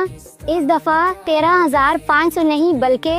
इस दफ़ा 13,500 नहीं बल्कि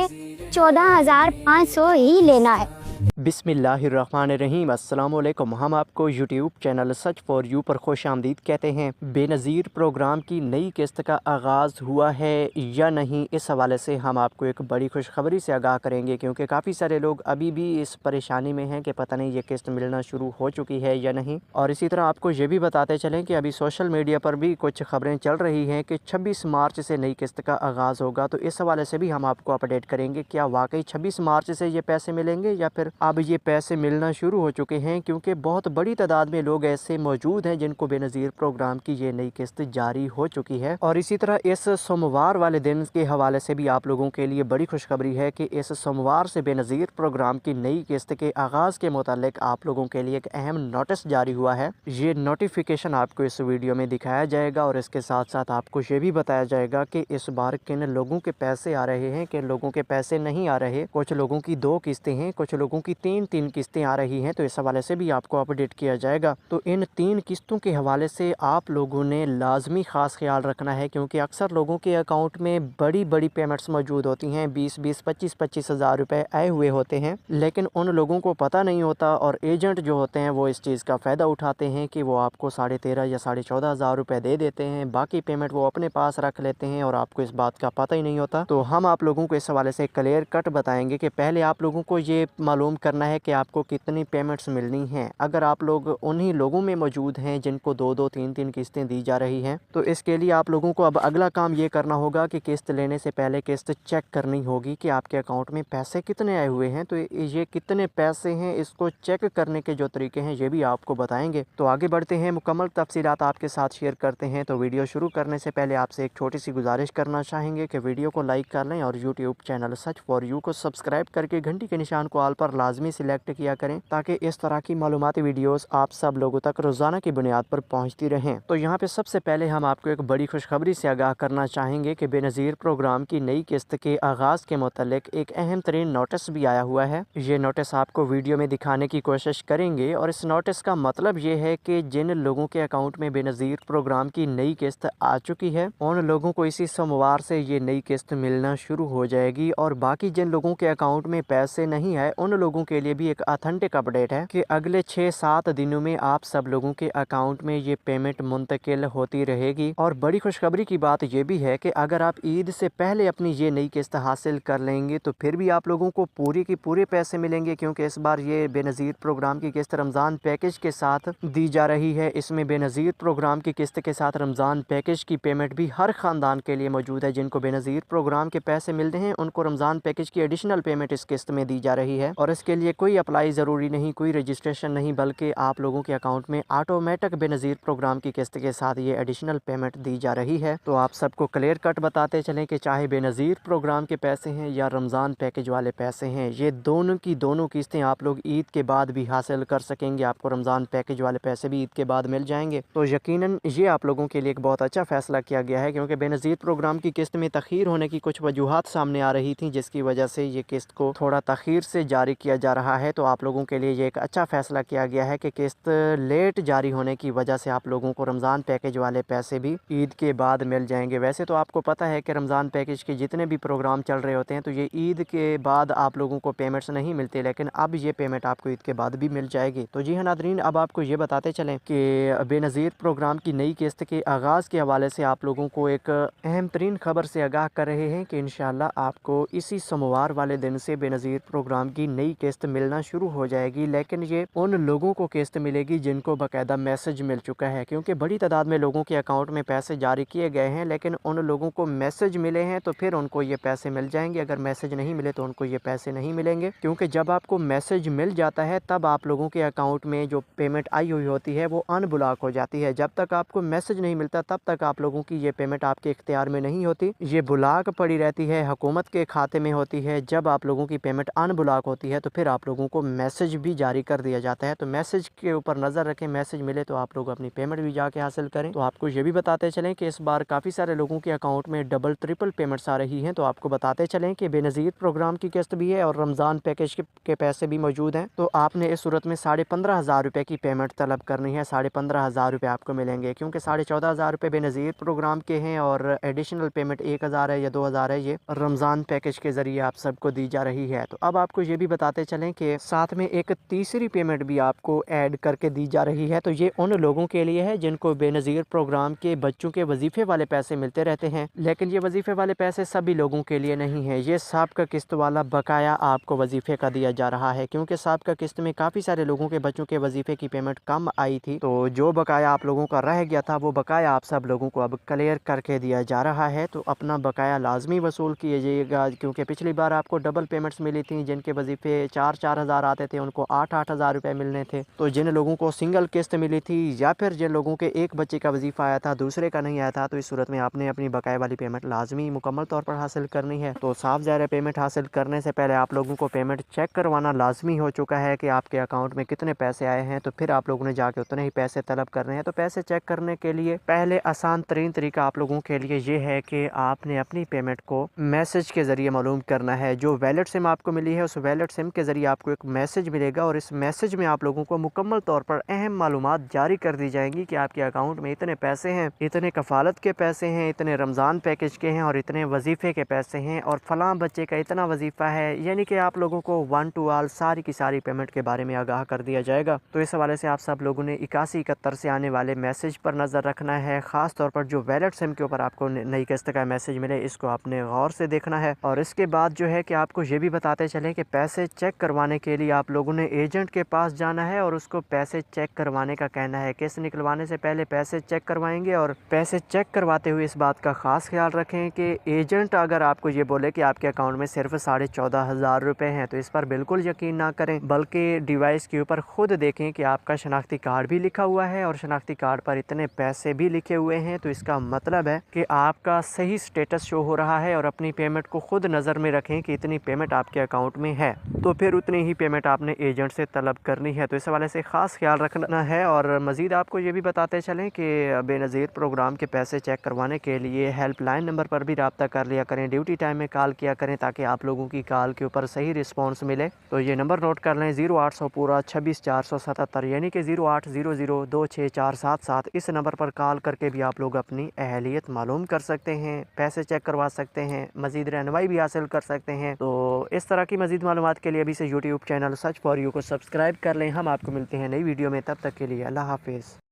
14,500 ही लेना है। बिस्मिल्लाहिर्रहमानिर्रहीम। अस्सलामुअलैकुम। हम आपको YouTube channel such for you पर खुश आमदीद कहते हैं। बेनज़ीर प्रोग्राम की नई किस्त का आगाज़ हुआ है या नहीं, इस हवाले से हम आपको एक बड़ी खुशखबरी से आगाह करेंगे, क्योंकि काफ़ी सारे लोग अभी भी इस परेशानी में हैं कि पता नहीं ये किस्त मिलना शुरू हो चुकी है या नहीं। और इसी तरह आपको ये भी बताते चलें कि अभी सोशल मीडिया पर भी कुछ खबरें चल रही हैं कि 26 मार्च से नई किस्त का आगाज़ होगा। तो इस हवाले से भी हम आपको अपडेट करेंगे, क्या वाकई 26 मार्च से ये पैसे मिलेंगे या फिर अब ये पैसे मिलना शुरू हो चुके हैं, क्योंकि बहुत बड़ी तादाद में लोग ऐसे मौजूद हैं जिनको बेनज़ीर प्रोग्राम की ये नई किस्त जारी हो चुकी है। और इसी तरह इस सोमवार वाले दिन के हवाले से भी आप लोगों के लिए बड़ी खुशखबरी है कि इस सोमवार से बेनज़ीर प्रोग्राम की नई किस्त के आगाज़ के मुतालिक आप लोगों के लिए एक अहम नोटिस जारी हुआ है। ये नोटिफिकेशन आपको इस वीडियो में दिखाया जाएगा और इसके साथ साथ आपको ये भी बताया जाएगा कि इस बार किन लोगों के पैसे आ रहे हैं, किन लोगों के पैसे नहीं आ रहे। कुछ लोगों की 2 किस्तें हैं, कुछ लोगों की 3 किस्तें आ रही हैं, तो इस हवाले से भी आपको अपडेट किया जाएगा। तो इन 3 किस्तों के हवाले से आप लोगों ने लाजमी खास ख्याल रखना है, क्योंकि अक्सर लोगों के अकाउंट में बड़ी बड़ी पेमेंट्स मौजूद होती हैं। 20-20, 25-25 हज़ार रुपए आए हुए होते हैं, लेकिन उन लोगों को पता नहीं होता और एजेंट जो होते हैं वो इस चीज़ का फ़ायदा उठाते हैं कि वो आपको 13.5 या 14.5 हज़ार रुपये दे देते हैं, बाकी पेमेंट वो अपने पास रख लेते हैं और आपको इस बात का पता ही नहीं होता। तो हम आप लोगों को इस हवाले से क्लियर कट बताएंगे कि पहले आप लोगों को ये मालूम करना है कि आपको कितनी पेमेंट्स मिलनी हैं। अगर आप लोग उन्हीं लोगों में मौजूद हैं जिनको 2-2, 3-3 किस्तें दी जा रही हैं, तो इसके लिए आप लोगों को अब अगला काम ये करना होगा कि किस्त लेने से पहले किस्त चेक करनी होगी कि आपके अकाउंट में पैसे कितने आए हुए हैं। तो ये कितने पैसे हैं, इसको चेक करने के जो तरीके हैं ये भी आपको बताएंगे। तो आगे बढ़ते हैं, मुकम्मल तफसीलात आपके साथ शेयर करते हैं। तो वीडियो शुरू करने से पहले आपसे एक छोटी सी गुजारिश करना चाहेंगे कि वीडियो को लाइक कर लें और YouTube channel such for you को सब्सक्राइब करके घंटी के निशान को ऑल पर लाजमी सिलेक्ट किया करें, ताकि इस तरह की मालूमाती वीडियोस आप सब लोगों तक रोजाना की बुनियाद पर पहुंचती रहें। तो यहाँ पे सबसे पहले हम आपको एक बड़ी खुशखबरी से आगाह करना चाहेंगे कि बेनज़ीर प्रोग्राम की नई किस्त के आगाज़ के मुतालिक एक अहम तरीन नोटिस भी आया हुआ है। ये नोटिस आपको वीडियो में दिखाने की कोशिश करेंगे और इस नोटिस का मतलब ये है कि जिन लोगों के अकाउंट में बेनज़ीर प्रोग्राम की नई किस्त आ चुकी है, उन लोगों को इसी सोमवार से ये नई किस्त मिलना शुरू हो जाएगी। और बाकी जिन लोगों के अकाउंट में पैसे नहीं आए, उन लोगों के लिए भी एक ऑथेंटिक अपडेट है कि अगले 6-7 दिनों में आप सब लोगों के अकाउंट में ये पेमेंट मुंतकिल होती रहेगी। और बड़ी खुशखबरी की बात ये भी है कि अगर आप ईद से पहले अपनी ये नई किस्त हासिल कर लेंगे तो फिर भी आप लोगों को पूरी की पूरे पैसे मिलेंगे, क्योंकि इस बार ये बेनज़ीर प्रोग्राम की किस्त रमज़ान पैकेज के साथ दी जा रही है। इसमें बेनज़ीर प्रोग्राम की किस्त के साथ रमज़ान पैकेज की पेमेंट भी हर ख़ानदान के लिए मौजूद है। जिनको बेनज़ीर प्रोग्राम के पैसे मिलते हैं उनको रमज़ान पैकेज की एडिशनल पेमेंट इस किस्त में दी जा रही है। और इसके लिए कोई अप्लाई ज़रूरी नहीं, कोई रजिस्ट्रेशन नहीं, बल्कि आप लोगों के अकाउंट में ऑटोमेटिक बेनज़ीर प्रोग्राम की किस्त के साथ ये एडिशनल पेमेंट दी जा रही है। तो आप सबको क्लियर कट बताते चलें कि चाहे बेनज़ीर प्रोग्राम के पैसे हैं या रमज़ान पैकेज वाले पैसे हैं, ये दोनों की दोनों किस्तें आप लोग ईद के बाद भी हासिल कर सकेंगे। आपको रमज़ान पैकेज वाले पैसे भी ईद के बाद मिल जाएंगे। तो यकीनन ये आप लोगों के लिए एक बहुत अच्छा फैसला किया गया है, क्योंकि बेनज़ीर प्रोग्राम की किस्त में तख़ीर होने की कुछ वजूहात सामने आ रही थी, जिसकी वजह से ये किस्त को थोड़ा तख़ीर से जारी किया जा रहा है। तो आप लोगों के लिए ये एक अच्छा फैसला किया गया है कि किस्त लेट जारी होने की वजह से आप लोगों को रमज़ान पैकेज वाले पैसे भी ईद के बाद मिल जाएंगे। वैसे तो आपको पता है कि रमज़ान पैकेज के जितने भी प्रोग्राम चल रहे होते हैं तो ये ईद के बाद आप लोगों को पेमेंट्स नहीं मिलती, लेकिन अब ये पेमेंट आपको ईद के बाद भी मिल जाएगी। तो जी हाँ नादरीन, अब आपको ये बताते चलें कि बेनज़ीर प्रोग्राम की नई किस्त के आगाज़ के हवाले से आप लोगों को एक अहम तरीन खबर से आगाह कर रहे हैं कि इंशाअल्लाह आपको इसी सोमवार वाले दिन से बेनज़ीर प्रोग्राम की नई किस्त मिलना शुरू हो जाएगी। लेकिन ये उन लोगों को किस्त मिलेगी जिनको बाकायदा मैसेज मिल चुका है, क्योंकि बड़ी तादाद में लोगों के अकाउंट में पैसे जारी किए गए हैं, लेकिन उन लोगों को मैसेज मिले हैं तो फिर उनको ये पैसे मिल जाएंगे। अगर मैसेज नहीं मिले तो उनको ये पैसे नहीं मिलेंगे, क्योंकि जब आपको मैसेज मिल जाता है तब आप लोगों के अकाउंट में जो पेमेंट आई हुई होती है वो अनब्लॉक हो जाती है। जब तक आपको मैसेज नहीं मिलता तब तक आप लोगों की ये पेमेंट आपके इख्तियार में नहीं होती, ये ब्लॉक पड़ी रहती है, हुकूमत के खाते में होती है। जब आप लोगों की पेमेंट अनब्लॉक होती है तो फिर आप लोगों को मैसेज भी जारी कर दिया जाता है। तो मैसेज के ऊपर नज़र रखें, मैसेज मिले तो आप लोग अपनी पेमेंट भी जाके हासिल करें। तो आपको ये भी बताते चलें कि इस बार काफ़ी सारे लोगों के अकाउंट में डबल ट्रिपल पेमेंट्स आ रही हैं। तो आपको बताते चलें कि बेनज़ीर प्रोग्राम की किस्त भी है और रमज़ान पैकेज के पैसे भी मौजूद हैं। तो आपने इस सूरत में 15,500 रुपये की पेमेंट तलब करनी है। 15,500 रुपये आपको मिलेंगे, क्योंकि 14,500 रुपये बेनज़ीर प्रोग्राम के हैं और एडिशनल पेमेंट 1,000 है या 2,000 है, ये रमज़ान पैकेज के ज़रिए आप सबको दी जा रही है। तो अब आपको ये भी बताते चलें कि साथ में एक तीसरी पेमेंट भी आपको ऐड करके दी जा रही है। तो ये उन लोगों के लिए है जिनको बेनज़ीर प्रोग्राम के बच्चों के वजीफ़े वाले पैसे मिलते रहते हैं, लेकिन ये वजीफ़े वाले पैसे सभी लोगों के लिए नहीं है। ये साबिक़ा किस्त वाला बकाया आपको वजीफ़े का दिया जा रहा है, क्योंकि साबिक़ा किस्त में काफ़ी सारे लोगों के बच्चों के वजीफ़े की पेमेंट कम आई थी। तो जो बकाया आप लोगों का रह गया था, वो बकाया आप सब लोगों को अब क्लियर करके दिया जा रहा है। तो अपना बकाया लाजमी वसूल कीजिएगा, क्योंकि पिछली बार आपको डबल पेमेंट्स मिली थी। जिनके वजीफ़े 4-4 हज़ार आते थे उनको 8-8 हज़ार रुपये मिलने थे। तो जिन लोगों को सिंगल किस्त मिली थी या फिर जिन लोगों के एक बच्चे का वजीफ़ा आया था, दूसरे का नहीं आया था, तो इस सूरत में आपने अपनी बकाया वाली पेमेंट लाजमी मुकम्मल तौर पर हासिल करनी है। तो साफ ज़ाहिर है, पेमेंट हासिल करने से पहले आप लोगों को पेमेंट चेक करवाना लाजमी हो चुका है कि आपके अकाउंट में कितने पैसे आए हैं। तो फिर आप लोगों ने जाके उतने ही पैसे तलब करने हैं। तो पैसे चेक करने के लिए पहले आसान तरीन तरीका आप लोगों के लिए ये है कि आपने अपनी पेमेंट को मैसेज के ज़रिए मालूम करना है। जो वैलेट सिम आपको मिली है, उस वैलेट सिम के ज़रिए आपको एक मैसेज मिलेगा और इस मैसेज में आप लोगों को मुकम्मल तौर पर अहम मालूमात जारी कर दी जाएंगी कि आपके अकाउंट में इतने पैसे हैं, इतने कफ़ालत के पैसे हैं, इतने रमज़ान पैकेज के हैं और इतने वजीफ़े के पैसे हैं और फ़लाँ बच्चे का इतना वजीफ़ा है। यानी कि आप लोगों को वन टू ऑल सारी की सारी पेमेंट के बारे में आगाह कर दिया जाएगा। तो इस हवाले से आप सब लोगों ने 8171 से आने वाले मैसेज पर नज़र रखना है। ख़ास तौर पर जो वैलेट सिम के ऊपर आपको नई किस्त का मैसेज मिले, इसको आपने गौर से देखना है। और इसके बाद जो है कि आपको ये भी बताते चलें कि पैसे चेक करवाने के लिए आप लोगों ने एजेंट के पास जाना है और उसको पैसे चेक करवाने का कहना है। किस्त निकलवाने से पहले पैसे चेक करवाएंगे और पैसे चेक करवाते हुए इस बात का ख़ास ख्याल रखें कि एजेंट अगर आपको ये बोले कि आपके अकाउंट में सिर्फ 14,500 रुपये हैं, तो इस पर बिल्कुल यकीन ना करें, बल्कि डिवाइस के ऊपर खुद देखें कि आपका शनाख्ती कार्ड भी लिखा हुआ है और शनाख्ती कार्ड पर इतने पैसे भी लिखे हुए हैं। तो इसका मतलब है कि आपका सही स्टेटस शो हो रहा है और अपनी पेमेंट को खुद नज़र में रखें कि इतनी पेमेंट आपके अकाउंट में है, तो फिर उतनी ही पेमेंट आपने एजेंट से तलब करनी है। तो इस हवाले से ख़ास ख्याल रखना है। और मज़ीद आपको ये भी बताते चलें कि बेनज़ीर प्रोग्राम के पैसे चेक करवाने के लिए हेल्पलाइन नंबर पर भी रब्ता कर लिया करें, ड्यूटी टाइम में कॉल किया करें, ताकि आप लोगों की कॉल के ऊपर सही रिस्पॉन्स मिले। तो ये नंबर नोट कर लें, 0800 पूरा 26 477, यानी कि 0800264777। इस नंबर पर कॉल करके भी आप लोग अपनी अहलियत मालूम कर सकते हैं, पैसे चेक करवा सकते हैं, मज़ीद रहनुमाई भी हासिल कर सकते हैं। तो इस तरह की मज़ीद मालूमात के लिए अभी से YouTube channel search for you को सब्सक्राइब कर लें। हम आपको मिलते हैं नई वीडियो में, तब तक के लिए अल्लाह हाफिज़।